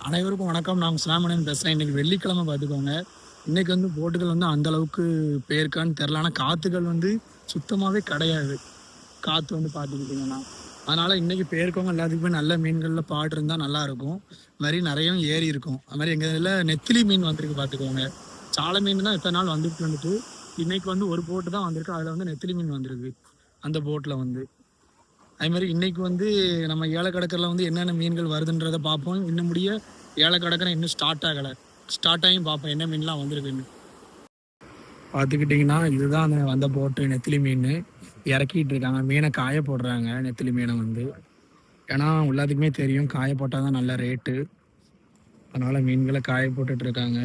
அனைவருக்கும் வணக்கம். நான் சுலாமணியன் பேசுகிறேன். இன்றைக்கி வெள்ளிக்கிழமை பார்த்துக்கோங்க. இன்றைக்கி போட்டுகள் அந்த அளவுக்கு பேருக்கான்னு தெரில. ஆனால் காற்றுகள் சுத்தமாகவே கிடையாது. காற்று பார்த்துக்கிட்டிங்கன்னா அதனால் இன்றைக்கி பேருக்கவங்க எல்லாத்துக்குமே நல்ல மீன்களில் பாடு இருந்தால் நல்லாயிருக்கும். இது மாதிரி நிறைய ஏறி இருக்கும். அது மாதிரி எங்கள் இதில் நெத்திலி மீன் வந்திருக்கு பார்த்துக்கோங்க. சாலை மீன் தான் எத்தனை நாள் வந்துட்டு இன்றைக்கி ஒரு போட்டு தான் வந்திருக்கு. அதில் நெத்திலி மீன் வந்திருக்கு அந்த போட்டில் அதே மாதிரி இன்னைக்கு நம்ம ஏலக்கடற்கரையில் என்னென்ன மீன்கள் வருதுன்றதை பார்ப்போம். இன்னும் முடிய ஏலக்கடற்கரை இன்னும் ஸ்டார்ட் ஆகலை. ஸ்டார்ட் ஆகியும் பார்ப்போம் என்ன மீன்லாம் வந்திருக்குன்னு. பார்த்துக்கிட்டிங்கன்னா இதுதான் அந்த வந்த போட்டு நெத்திலி மீன் இறக்கிட்டு இருக்காங்க. மீனை காய போடுறாங்க. நெத்திலி மீனை ஏன்னா எல்லாத்துக்குமே தெரியும் காய போட்டால் தான் நல்ல ரேட்டு. அதனால் மீன்களை காய போட்டுட்டு இருக்காங்க.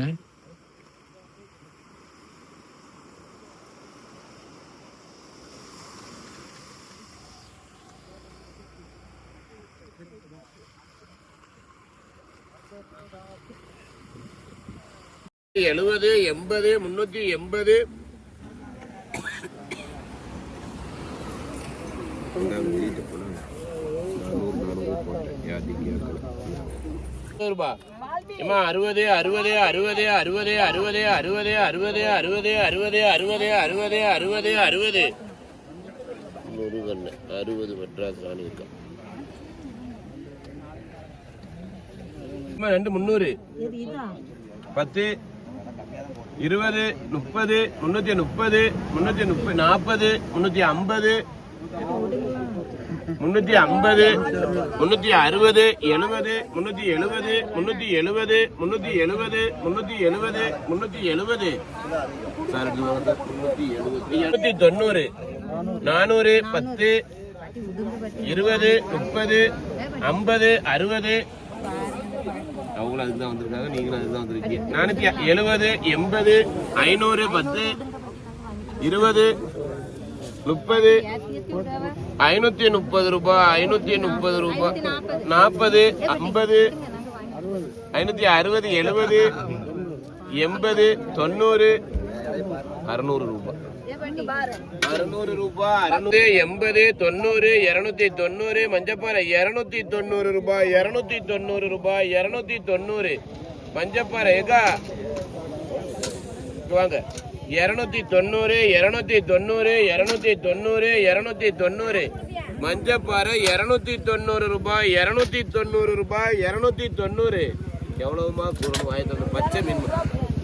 70, 80, 380. ரூபாய் 60, 60, 60, 60, 60, 60, 60, 60, 60, 60, 60, 60, 60. முருகன் 60 மெட்ராஸ் ராணி இருக்கா. 2 300 10 20 30 330 330 40 350 350 360 70 370 370 370 370 370 சார் 390 400 10 20 30 50 60 அவங்களும் அதுக்கு தான் வந்திருக்காங்க. நீங்களும் அதுக்கு தான் வந்திருக்கீங்க. 470 80 500 10 20 30 530 ரூபாய் 530 ரூபாய் 40 50 560 70 80 90 600 ரூபாய் 600 ரூபாய் 680 90 290 மஞ்சப்பாறை 290 ரூபாய் 290 ரூபாய் 290 மஞ்சப்பாறை ஏகா வாங்க 290 290 290 290 மஞ்சப்பாறை 290 ரூபாய் 290 ரூபாய் 290 எவ்வளவுமா கூறணும் வாய்ப்பு பச்சை மீன்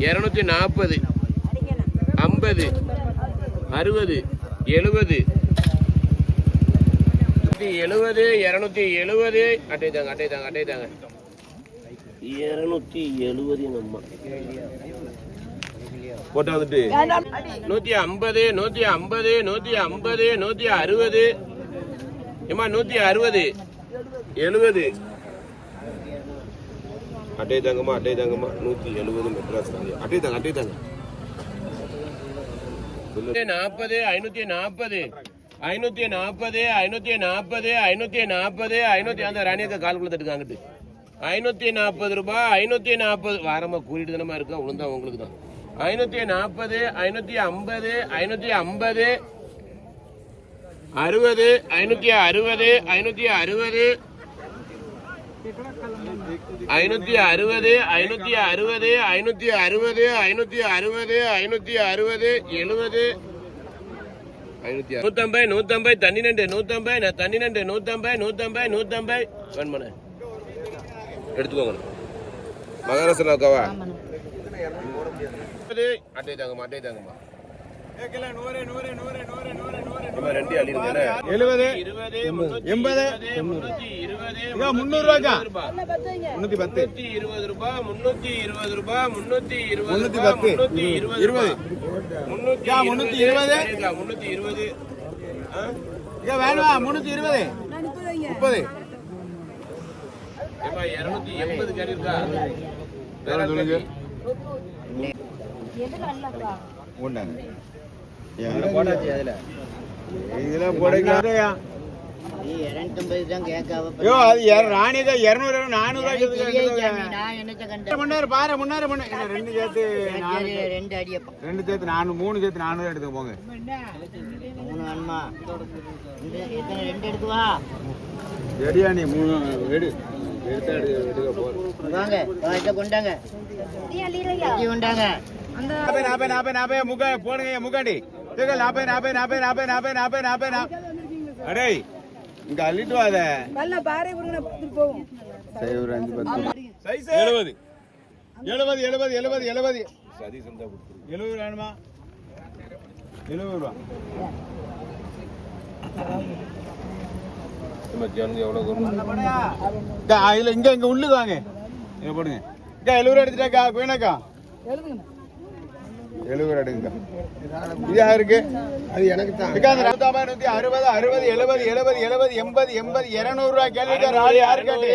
240 50 60 70 270 அட்டை தாங்க 270 நம்ம போட்டா 150 150 150 160 ஏமா 160 70 அட்டை தாங்கம்மா 170 மெட்ராஸ் அட்டை தாங்க 40 540 540 540 540 500 அந்த ராணியக்க கால் கொடுத்துட்டு 540 ரூபாய் 540 வாரமா கூறிட்டு தானமா இருக்கா உளுந்தா உங்களுக்கு தான் 540 550 550 60 560 560 560 560 560 560 560 70 150 தண்ணி நண்டு 150 வேணுமாண்ணே எடுத்துக்கோங்க மகாராஷ்டிராக்காவா அட்டை தாங்கம்மா 2 அள்ளி 70 80 300 ரூபாய்க்கா 310 320 ரூபாய் 320 ரூபாய் 320 320 வேணுமா 320 30 280 கேரி இருக்கா வேற சொல்லுங்க போட்டாங்க போட்டாச்சு அதுல இதெல்லாம் போடலையா நீ 250 தான் கேட்காவ ஐயோ அது ராணிதா 200 400 முன்னாரு பாரு முன்னாரு ரெண்டு சேர்த்து 2 அடியப்பா 2 சேர்த்து 3 சேர்த்து 400 எடுத்து போங்க 3 அண்ணா எத்தனை 2 எடுத்து வா ரெடியா நீ 3 எடு எடுக்க போற வாங்க இதை கொண்டாங்க இஞ்சி கொண்டாங்க 40 முக போடுங்க முக்காண்டி 40 அடே இங்க அள்ளிட்டு வாத நல்ல பாறை புடுங்க போவோம் சரி ஒரு 5 10 சைஸ் 70 சதி சந்தா கொடுத்து 70 வேணுமா 70 ரூபா மத்தியானம் எவ்வளவு இதுல இங்க உள்ளுக்கு வாங்க இங்க போடுங்க 70 ரூபா எடுத்துட்டாக்கா வேணாக்கா 70 எடுங்க இது யாருக்கு அது எனக்கு தான் 160 60 70 80 200 ரூபா கேளுங்க ராலி யாரு கேட்டு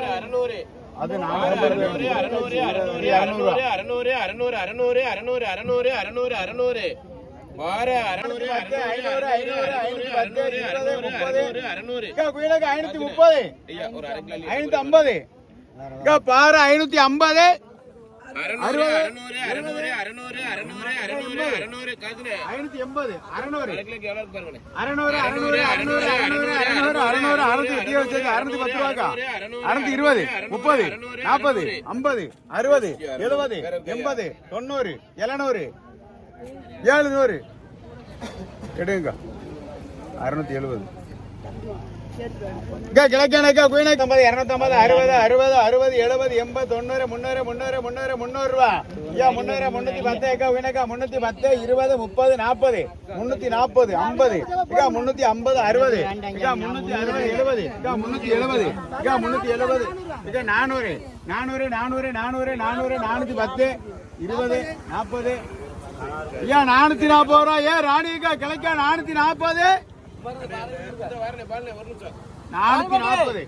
600 அது பாரு 550 எடுங்க 670 கிழக்கானக்கா குயினக்கா 250 60 60 70 80 90 300 ரூபா ஐயா 300 310 ஏக்கா குயினக்கா 310 20 30 40 340 50 ஏக்கா 350 60 ஏக்கா 360 70 ஏக்கா 370 ஏக்கா 370 ஏக்கா 400 410 20 40 ஐயா 440 ரூபா ஏன் ராணிக்கா கிழக்கா 440 440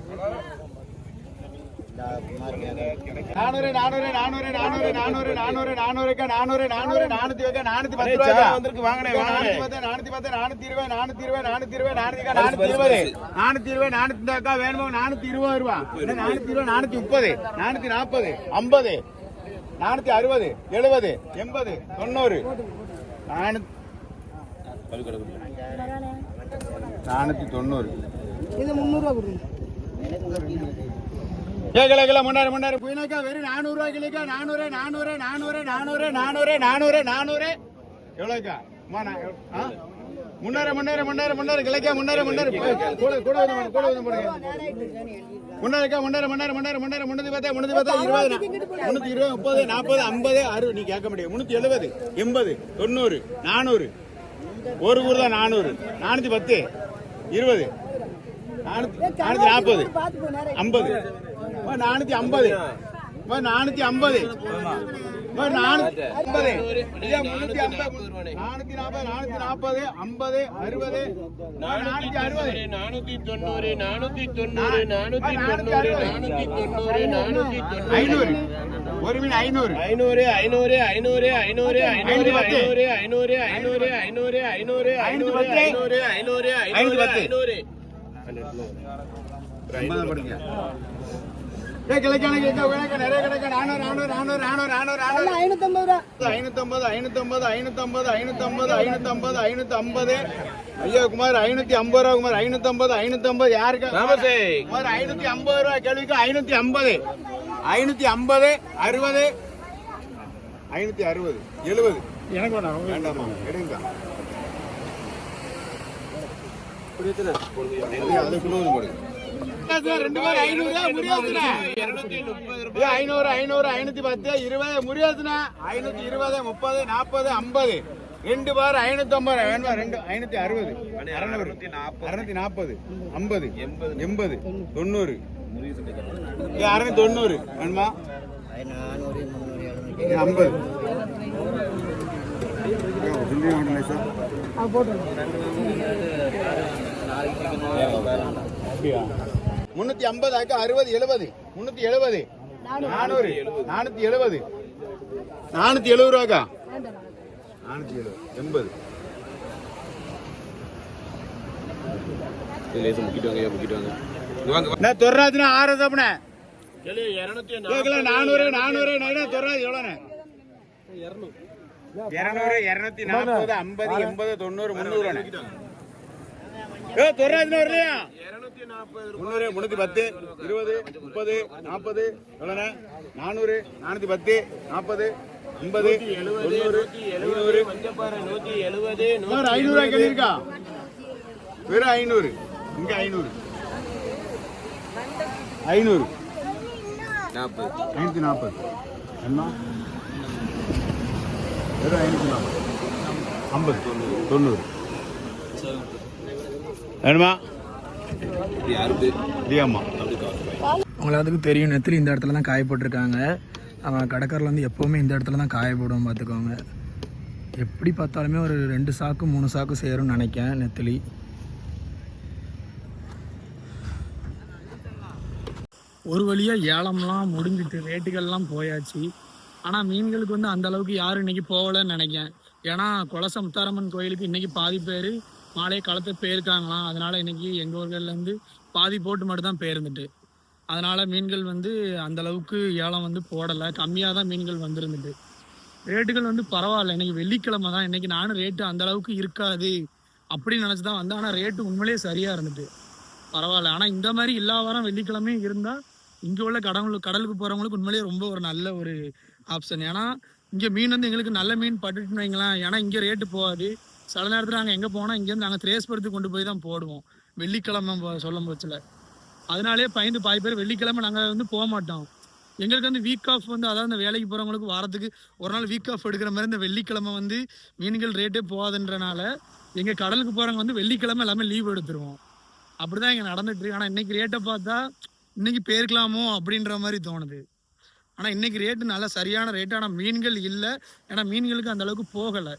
இது 300 ரூபாய் கொடுங்க கேக்கல முன்னாடி குயினாக்கா வெறும் 400 ரூபாய் கிலோக்கா 400 எவ்வளோக்கா முன்னாடி கிளைக்கா முன்னாடி கூட போடுங்க முன்னாடிக்கா முன்னாடி 310 20 320 30 40 50 60 நீ கேட்க முடியும் 370 80 90 400 ஒரு ஊர் தான் 400 410 20 440 50 450 450 ஒரு மீன் 500 கிழக்கான நிறைய கிடைக்க 550 ஐயா குமார் 550 ரூபா குமார் 550 யாருக்கு குமார் 550 ரூபா கேள்விக்கு 550 550 60 560 70 எனக்கு வேண்டாமா எடுங்க போடுங்க 2 பேர் 500 முடியாதுண்ணா 500 510 20 முடியாதுண்ணா 520 30 40 50 2 பார் 550 வேணுமா 560 640 50 80 90 690 வேணுமா 50 350 ஆக்கா 60 70 370 400 470 ரூபாக்கா 470 80 நான் தொர்றாதுன்னா 6 தப்புனே 400 தொர்றாது எவ்வளோண்ணே 200 240 50 80 90 300 தொள்ளாயிரத்தி வரலையா 300 310 20 30 40 எவ்வளோண்ணே 400 410 40 50 70 500 மஞ்சப்பாறை 170 500 கேள்விருக்கா வெறும் 500 இங்க 500 540 என்ன வெறும் 540 50 90 வேணுமா இல்லையாம்மா உங்களுக்கு தெரியும் நெத்திலி இந்த இடத்துல தான் காய போட்டிருக்காங்க. அவன் கடைக்காரில் வந்து எப்போவுமே இந்த இடத்துல தான் காய போடுவோம் பார்த்துக்கோங்க. எப்படி பார்த்தாலுமே ஒரு 2 சாக்கு 3 சாக்கு சேரும்னு நினைக்கேன் நெத்திலி. ஒரு வழியாக ஏலம்லாம் முடிஞ்சிட்டு ரேட்டுகள்லாம் போயாச்சு. ஆனால் மீன்களுக்கு வந்து அந்த அளவுக்கு யாரும் இன்றைக்கி போகலைன்னு நினைக்கேன். ஏன்னா கொலச முத்தாரம்மன் கோயிலுக்கு இன்றைக்கி பாதி பேர் மாலையை களத்தை போயிருக்காங்களாம். அதனால் இன்றைக்கி எங்கள் ஊர்கள்லேருந்து பாதி போட்டு மட்டும் தான் போயிருந்துட்டு. அதனால் மீன்கள் வந்து அந்தளவுக்கு ஏலம் வந்து போடலை, கம்மியாக தான் மீன்கள் வந்துருந்துட்டு. ரேட்டுகள் வந்து பரவாயில்ல. இன்றைக்கி வெள்ளிக்கிழமை தான், இன்றைக்கி நானும் ரேட்டு அந்தளவுக்கு இருக்காது அப்படின்னு நினச்சி தான் வந்தேன். ஆனால் ரேட்டு உண்மையிலேயே சரியாக இருந்துட்டு பரவாயில்ல. ஆனால் இந்த மாதிரி எல்லா வாரம் வெள்ளிக்கிழமையும் இருந்தால் இங்கே உள்ள கடலுக்கு போகிறவங்களுக்கு உண்மையிலேயே ரொம்ப ஒரு நல்ல ஒரு ஆப்ஷன். ஏன்னா இங்கே மீன் வந்து எங்களுக்கு நல்ல மீன் பட்டுட்டுன்னு வைங்களேன். ஏன்னா இங்கே ரேட்டு போகாது. சில நேரத்தில் நாங்கள் எங்கே போனால் இங்கேருந்து நாங்கள் திரேஸ்படுத்தி கொண்டு போய் தான் போடுவோம் வெள்ளிக்கிழமை சொல்லும் பட்சத்தில். அதனாலே பயந்து பாதி பேர் வெள்ளிக்கிழமை நாங்கள் வந்து போக மாட்டோம். எங்களுக்கு வந்து வீக் ஆஃப் வந்து, அதாவது இந்த வேலைக்கு போகிறவங்களுக்கு வாரத்துக்கு ஒரு நாள் வீக் ஆஃப் எடுக்கிற மாதிரி இந்த வெள்ளிக்கிழமை வந்து மீன்கள் ரேட்டே போகாதுன்றனால எங்கள் கடலுக்கு போகிறவங்க வந்து வெள்ளிக்கிழமை எல்லாமே லீவ் எடுத்துருவோம். அப்படி தான் இங்கே நடந்துட்டு இருக்கு. ஆனால் இன்றைக்கி ரேட்டை பார்த்தா இன்றைக்கி போயிருக்கலாமோ அப்படின்ற மாதிரி தோணுது. ஆனால் இன்றைக்கி ரேட்டு நல்லா சரியான ரேட்டு. ஆனால் மீன்கள் இல்லை, ஏன்னா மீன்களுக்கு அந்தளவுக்கு போகலை.